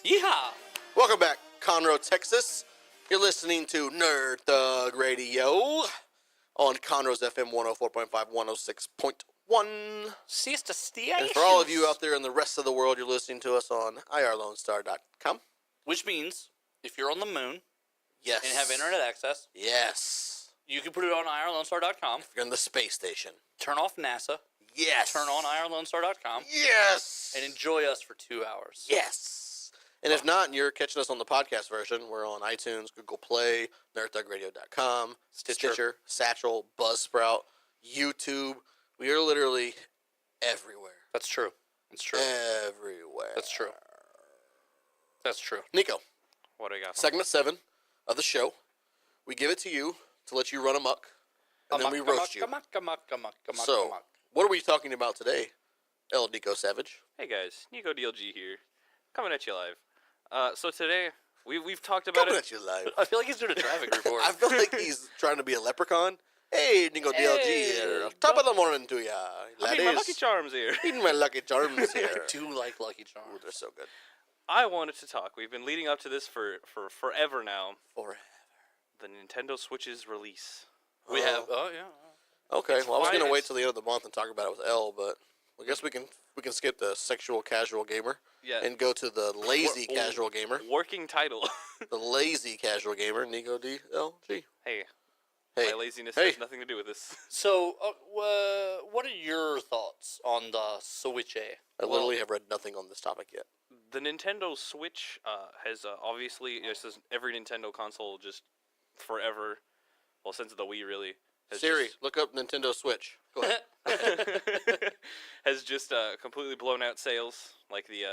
Yeehaw! Welcome back, Conroe, Texas. You're listening to Nerd Thug Radio on Conroe's FM 104.5, 106.1. Siesta station. And for all of you out there in the rest of the world, you're listening to us on irlonestar.com. Which means, if you're on the moon Yes. and have internet access, Yes. you can put it on irlonestar.com. If you're in the space station. Turn off NASA. Yes. Turn on irlonestar.com. Yes. And enjoy us for 2 hours. Yes. And if not, and you're catching us on the podcast version, we're on iTunes, Google Play, nerdthugradio.com, Stitcher, Satchel, Buzzsprout, YouTube. We are literally everywhere. That's true. That's true. Everywhere. That's true. That's true. Nico, What do I got? segment 7 of the show. We give it to you to let you run amok, and then we roast you. So, what are we talking about today, El Nico Savage? Hey guys, Nico DLG here, coming at you live. So today we've talked about Coming it. at you live. I feel like he's doing a traffic report. I feel like he's trying to be a leprechaun. Hey, Nico DLG here. Top of the morning to ya, I mean, my Lucky Charms here. Eating my Lucky Charms here. I do like Lucky Charms. Ooh, they're so good. I wanted to talk. We've been leading up to this for forever now. Forever. The Nintendo Switch's release. We have. Oh yeah. Okay, well, I was gonna wait it's- till the end of the month and talk about it with L, but I guess we can skip the sexual casual gamer Yeah. and go to the lazy casual gamer. Working title. The lazy casual gamer, Nico DLG. Hey, Hey, my laziness hey. has nothing to do with this. So, what are your thoughts on the Switch A? I literally have read nothing on this topic yet. The Nintendo Switch has obviously, this is every Nintendo console just forever, well, since the Wii really. Has Siri, just- look up Nintendo Switch. Go ahead. has just completely blown out sales, like the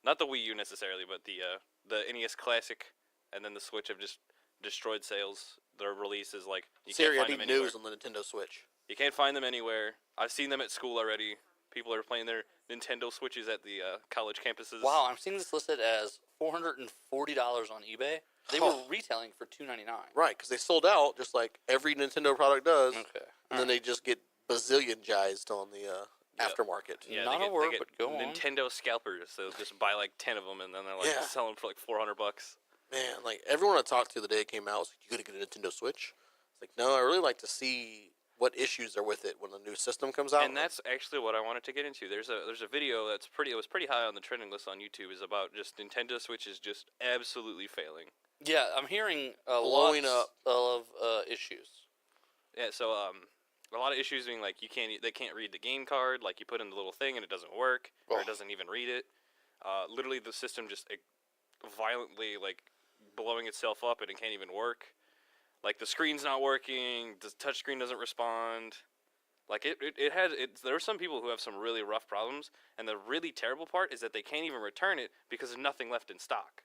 not the Wii U necessarily, but the NES Classic, and then the Switch have just destroyed sales. Their release is like you Siri, I can't find need them anywhere. news on the Nintendo Switch. You can't find them anywhere. I've seen them at school already. People are playing their Nintendo Switches at the college campuses. Wow, I'm seeing this listed as $440 on eBay. They were retailing for $299. Right, because they sold out just like every Nintendo product does, Okay. and then they just get bazillion-jized on the aftermarket. Yeah, Not they a get, word, they get but go on. Nintendo scalpers. They'll just buy like 10 of them, and then they're like Yeah. selling for like $400. Man, like everyone I talked to the day it came out was like, "You gotta get a Nintendo Switch." It's like, no, I really like to see what issues are with it when the new system comes out. And that's actually what I wanted to get into. There's a video that's pretty. It was pretty high on the trending list on YouTube. Is about just Nintendo Switch is just absolutely failing. Yeah, I'm hearing Blowing lots up. of issues. Yeah, so a lot of issues being like they can't read the game card. Like you put in the little thing and it doesn't work, or it doesn't even read it. Literally, the system just violently like blowing itself up and it can't even work. Like the screen's not working, the touchscreen doesn't respond. Like there are some people who have some really rough problems, and the really terrible part is that they can't even return it because there's nothing left in stock.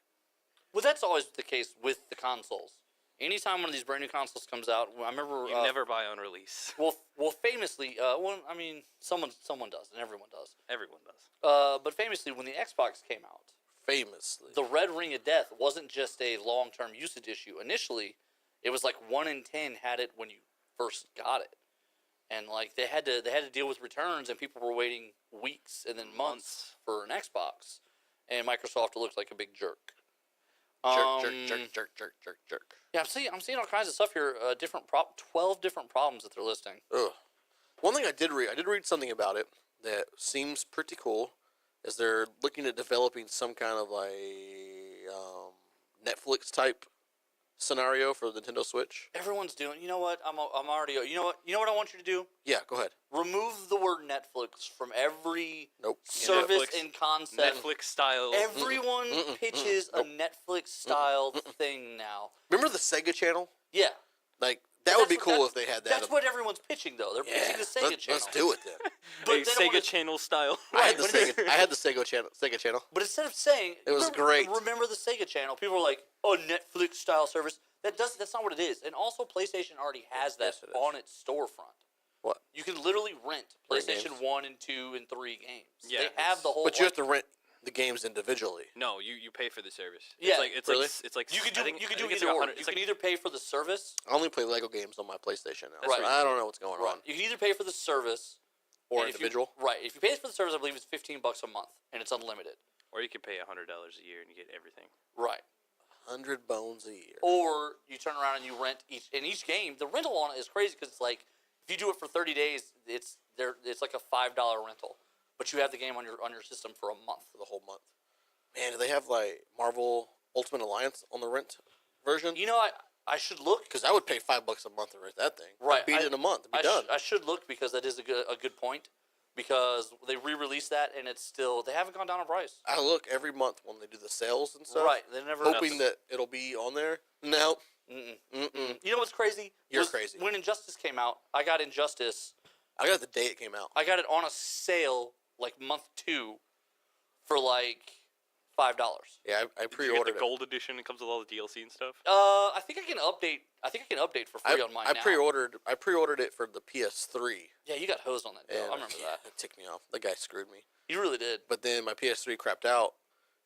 Well, that's always the case with the consoles. Anytime one of these brand new consoles comes out, I remember You never buy on release. Well, famously, I mean, someone does, and everyone does. Everyone does. But famously, when the Xbox came out, famously. the Red Ring of Death wasn't just a long-term usage issue. Initially, it was like 1 in 10 had it when you first got it, and like they had to deal with returns, and people were waiting weeks and then months for an Xbox, and Microsoft looked like a big jerk. Jerk. Yeah, I'm seeing all kinds of stuff here. 12 different problems that they're listing. Ugh. One thing I did read something about it that seems pretty cool, is they're looking at developing some kind of like Netflix type scenario for the Nintendo Switch. Everyone's doing. You know what? I'm already. You know what I want you to do? Yeah, go ahead. Remove the word Netflix from every Nope. service Netflix. and concept. Netflix style. Everyone pitches a Netflix style thing now. Remember the Sega Channel? Yeah. Like that would be cool if they had that. That's what everyone's pitching, though. They're pitching the Sega Channel. Let's do it then. But A they don't Sega wanna- Channel style. I had the but- Sega. I had the Sega Channel. But instead of saying It was great. Remember the Sega Channel? People are like, "Oh, Netflix style service." That's not what it is. And also, PlayStation already has that Yes, it is. on its storefront. What? You can literally rent Rent PlayStation games. 1 and 2 and 3 games. Yeah, they have the whole. But you have to rent the games individually. No, you pay for the service. Yeah. It's Really? like You can do I think it's either or. 100 You it's can like- either pay for the service, I only play Lego games on my PlayStation now. Right. So I don't know what's going on. You can either pay for the service Or and if you- individual. Right. If you pay for the service, I believe it's $15 a month, and it's unlimited. Or you could pay $100 a year and you get everything. Right. 100 bones a year. Or you turn around and you rent each game. The rental on it is crazy because it's like if you do it for 30 days, it's like a $5 rental, but you have the game on your system for a month. For the whole month. Man, do they have like Marvel Ultimate Alliance on the rent version? You know, I should look Because I would pay $5 a month to rent that thing. Right. I'd beat it in a month. It'd be done. I should look because that is a good point. Because they re-released that and it's still they haven't gone down in price. I look every month when they do the sales and stuff. Right. They never Hoping that it'll be on there. No. Mm-mm. You know what's crazy? You're crazy. When Injustice came out, I got Injustice. I got it the day it came out. I got it on a sale like month 2 for like $5. Yeah, I Did you pre-ordered get the gold edition? It comes with all the DLC and stuff. I think I can update for free on mine I now. pre-ordered it for the PS3. Yeah, you got hosed on that deal. And I remember that. It ticked me off. The guy screwed me. You really did. But then my PS3 crapped out,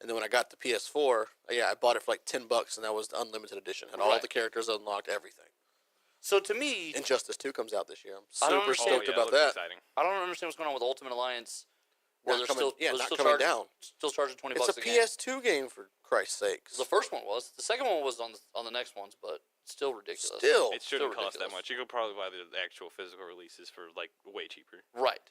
and then when I got the PS4, I bought it for like $10, and that was the unlimited edition. Had all Right. the characters unlocked, everything. So to me, Injustice 2 comes out this year. I'm I don't super understand- stoked yeah, about looks that. Exciting. I don't understand what's going on with Ultimate Alliance. Where Not they're coming- still, not still coming charging, down. Still charging $20 It's a a game. PS2 game, for Christ's sakes. The first one was. The second one was on the next ones, but still ridiculous. Still. It shouldn't still cost that ridiculous. much. You could probably buy the actual physical releases for like way cheaper. Right.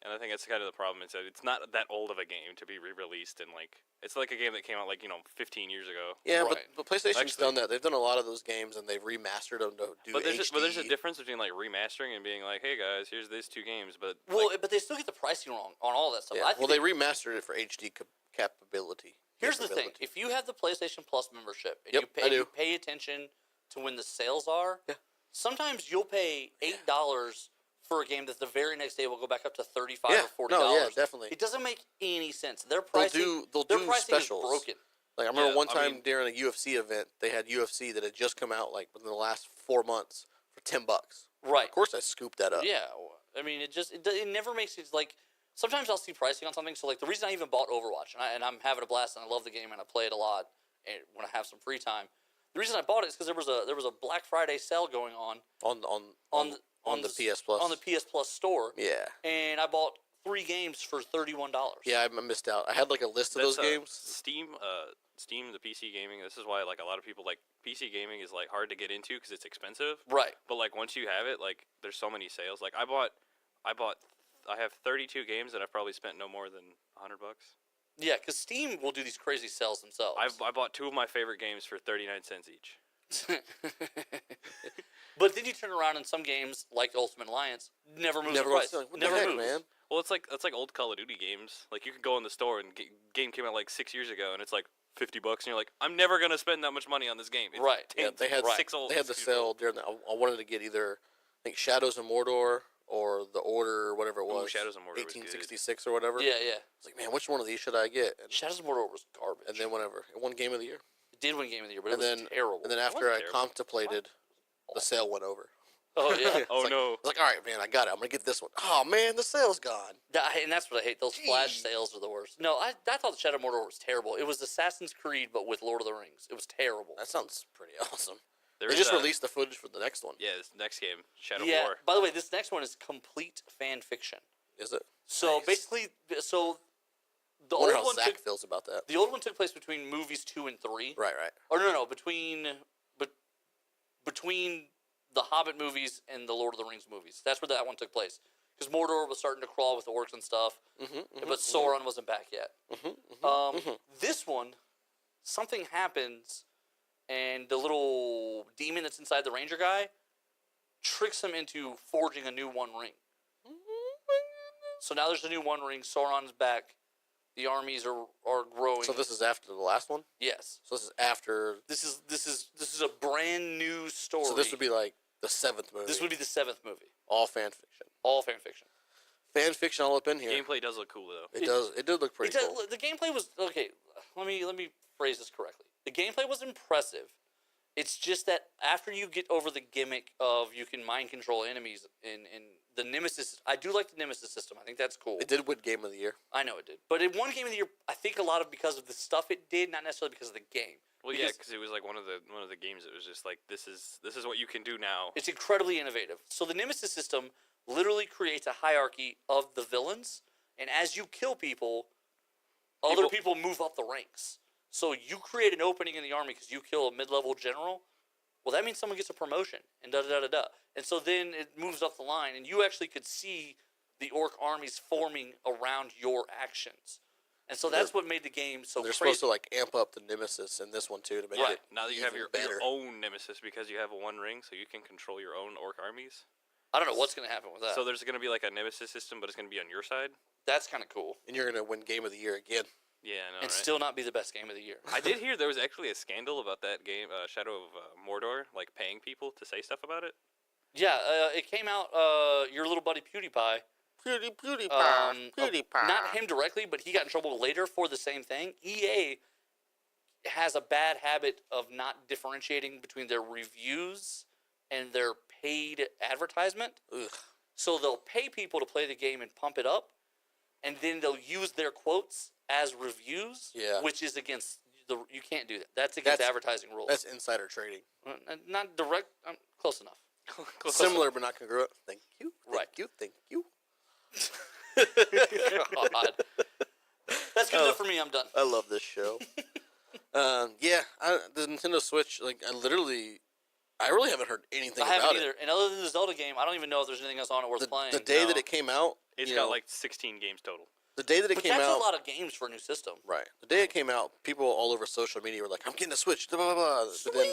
And I think that's kind of the problem. Is that it's not that old of a game to be re-released, and like it's like a game that came out like 15 years ago. Yeah, Right. but PlayStation's Actually- done that. They've done a lot of those games, and they've remastered them to do But there's HD. a difference between like remastering and being like, hey guys, here's these 2 games. But Well, like, but they still get the pricing wrong on all that stuff. Yeah. I think Well, they remastered it for HD capability. here's the thing: capability. if you have the PlayStation Plus membership and Yep, I do. you pay attention to when the sales are, Yeah. sometimes you'll pay $8 for a game that the very next day will go back up to $35 Yeah, or $40. no, yeah, definitely. It doesn't make any sense. Their They'll pricing, do their pricing specials. is broken. Like I remember Yeah, one I time mean- during a UFC event, they had UFC that had just come out like within the last 4 months for $10. Right. Of course, I scooped that up. Yeah, I mean, it never makes it like. Sometimes I'll see pricing on something. So like the reason I even bought Overwatch, and I'm having a blast, and I love the game, and I play it a lot, and when I have some free time. The reason I bought it is because there was a Black Friday sale going on on the PS Plus. on the PS Plus store, Yeah, and I bought 3 games for $31. yeah, I missed out. I had like a list of those games. Steam, the PC gaming. This is why like a lot of people like PC gaming is like hard to get into because it's expensive. Right. But like once you have it, like there's so many sales. Like I have 32 games that I've probably spent no more than $100. Yeah, because Steam will do these crazy sales themselves. I bought 2 of my favorite games for 39 cents each. But then you turn around and some games like Ultimate Alliance never moves Never the price. goes. What Never the heck, moves. man? Well, it's like old Call of Duty games. Like you could go in the store and game came out like 6 years ago, and it's like $50, and you're like, I'm never gonna spend that much money on this game. It's Right. Yeah, they had Right. They had the sale during the. I wanted to get either I think Shadows of Mordor or the Order or whatever it Ooh, was. Shadows of Mordor was good. 1866 or whatever. Yeah, yeah. It's like, man, which one of these should I get? And, Shadows of Mordor was garbage. and then whatever, it won Game of the Year. It did win Game of the Year, but And it was then terrible. And then It after wasn't I terrible. contemplated, the sale went over. Oh yeah. Oh, It's like- no. I was like, all right, man, I got it. I'm gonna get this one. Oh man, the sale's gone. And that's what I hate. Those flash Jeez. sales are the worst. No, I thought the Shadow of Mordor was terrible. It was Assassin's Creed, but with Lord of the Rings. It was terrible. That sounds pretty awesome. There They is just a- released the footage for the next one. Yeah, this next game, Shadow of Yeah. War. By the way, this next one is complete fan fiction. Is it? So Nice. basically, the I old wonder how one Zach took feels about that. the old one took place between movies 2 and 3. Right. Or no, between the Hobbit movies and the Lord of the Rings movies. That's where that one took place. Because Mordor was starting to crawl with the orcs and stuff, but Sauron wasn't back yet. This one, something happens, and the little demon that's inside the ranger guy tricks him into forging a new One Ring. So now there's a new One Ring. Sauron's back. The armies are growing. So this is after the last one. Yes. So this is after. This is a brand new story. So this would be like the 7th movie. This would be the 7th movie. all fan fiction. All fan fiction. Fan fiction all up in here. Gameplay does look cool though. It does. It did look pretty It does- cool. The gameplay was okay. Let me phrase this correctly. The gameplay was impressive. It's just that after you get over the gimmick of you can mind control enemies in the Nemesis, I do like the Nemesis system. I think that's cool. It did win Game of the Year. I know it did, but it won Game of the Year. I think a lot of because of the stuff it did, not necessarily because of the game. Well, yeah, Because because it was like one of the games that was just like this is what you can do now. it's incredibly innovative. So the Nemesis system literally creates a hierarchy of the villains, and as you kill people, other people move up the ranks. So you create an opening in the army because you kill a mid-level general. Well, that means someone gets a promotion, and da-da-da-da-da. And so then it moves up the line, and you actually could see the orc armies forming around your actions. And so that's what made the game so They're crazy. supposed to like amp up the nemesis in this one too to make it Now that you have your better. own nemesis because you have a one ring, so you can control your own orc armies. I don't know what's going to happen with that. So there's going to be like a nemesis system, but it's going to be on your side. That's kind of cool. And you're gonna win Game of the Year again. Yeah, I know, And right? still not be the best game of the year. I did hear there was actually a scandal about that game, Shadow of Mordor, like paying people to say stuff about it. Yeah, it came out, your little buddy PewDiePie. PewDiePie. Not him directly, but he got in trouble later for the same thing. EA has a bad habit of not differentiating between their reviews and their paid advertisement. Ugh. So they'll pay people to play the game and pump it up, and then they'll use their quotes as reviews, which is against you can't do that. That's against advertising rules. That's insider trading. Not direct, close enough. Similar but not congruent. Thank you. Right. Thank you. God. That's good enough for me. I'm done. I love this show. The Nintendo Switch, like I really haven't heard anything I haven't about either. it. And other than the Zelda game, I don't even know if there's anything else on it worth playing. The day that it came out, It's got like 16 games total. the day that it came that's out, a lot of games for a new system. right? The day it came out, people all over social media were like, "I'm getting a Switch." Blah, blah, blah. But then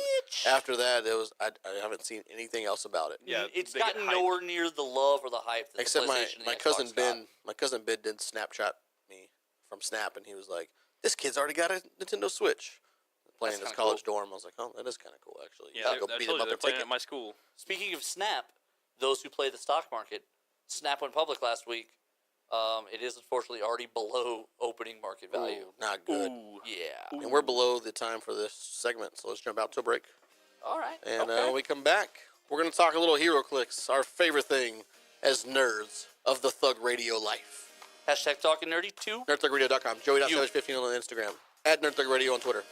after that, it was I haven't seen anything else about it. Yeah, It's they get gotten hyped. nowhere near the love or the hype that Except the PlayStation and my the cousin Xbox Ben, got. my cousin Ben did Snapchat me from Snap, and he was like, "This kid's already got a Nintendo Switch." Playing in That's his kinda college dorm, I was like, "Oh, that is kind of cool, actually." Yeah, Go I beat told him you, up they're and playing take at it. my school. Speaking of Snap, those who play the stock market, Snap went public last week. It is unfortunately already below opening market value. Ooh, not good. Ooh. Yeah. And we're below the time for this segment, so let's jump out to a break. All right. And okay. when we come back, we're going to talk a little hero clicks, our favorite thing as nerds of the Thug Radio life. Hashtag talking nerdy too. NerdThugRadio.com. Joey.savage15 on Instagram. At NerdThugRadio on Twitter.